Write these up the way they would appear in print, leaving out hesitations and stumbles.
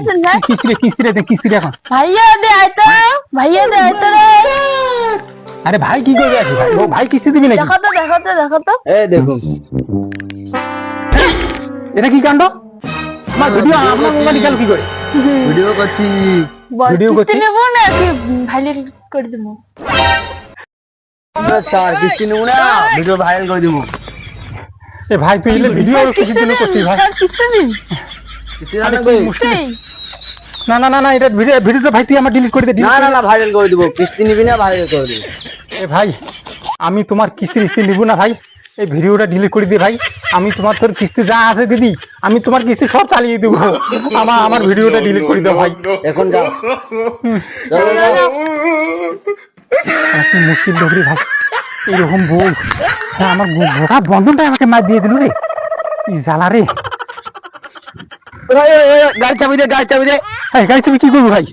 আছেন ভাই? কিস্তি এখন ভাইয়া দে আইতো রে। আরে ভাই কি করবে আছে ভাই? ও ভাই কিস্তি দিবি নাকি? দেখো তো। এই দেখুন এটা কি কাণ্ড? আমার ভিডিও আমার মোবাইলে গেল কি করে? ভিডিও করছি। ভিডিও কিস্তি করছিস? নেবো না কি ভাইরাল করে দেবো? স্যার কিস্তি নেবো না, ভিডিও ভাইরাল করে দিব। এ ভাই তুই এলে ভিডিও কিছু দিন করছিস ভাই? স্যার কিস্তি দিন। কিস্তি আরে না কি কই? মুশকিল। এই, না এটা ভিডিওটা ভাই তুই আমার ডিলিট করে দে। না ভাইরাল করে দিব। কিস্তি নিবি না, ভাইরাল করে দিব। এ ভাই আমি তোমার কিস্তি নিব না ভাই, এই ভিডিওটা ডিলিট করে দে ভাই। আমি তোমার তোর কিস্তি যা আছে দিদি, আমি তোমার কিস্তি সব চালিয়ে দেবো। আমার ভিডিওটা ডিলিট করে দাও ভাই। এখন যাও। আমার কি মুশকিল দেখলি ভাই, এইরকম বউ। হ্যাঁ আমার গোটা বন্ধনটা আমাকে মার দিয়ে দিল রে, কি জ্বালা রে। গাড়ি চাবি দে। এই গাড়ি তুমি কি করবো ভাই?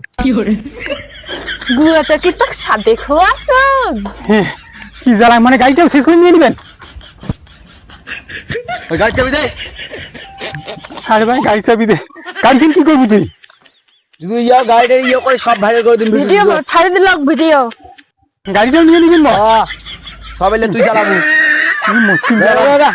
গুয়াটা কি তো সাদে খোয়া তো? হ্যাঁ কি জ্বালা, মানে গাড়িটাও শেষ করে নিয়ে নেবেন? ওই গাড়ি চাবি দে। আরে ভাই গাড়ি চাবি দে। গাড়ি কিনে কি করবি তুই? যদি গাড়িটা করে সব ভাইরাল করে দিন। ভিডিও ছাড়ি দিল ভিডিও। গাড়িটাও নিয়ে নিবেন না? সব এলে তুই চালাবো। কি মুশকিল যা, জ্বালা। যা, যা।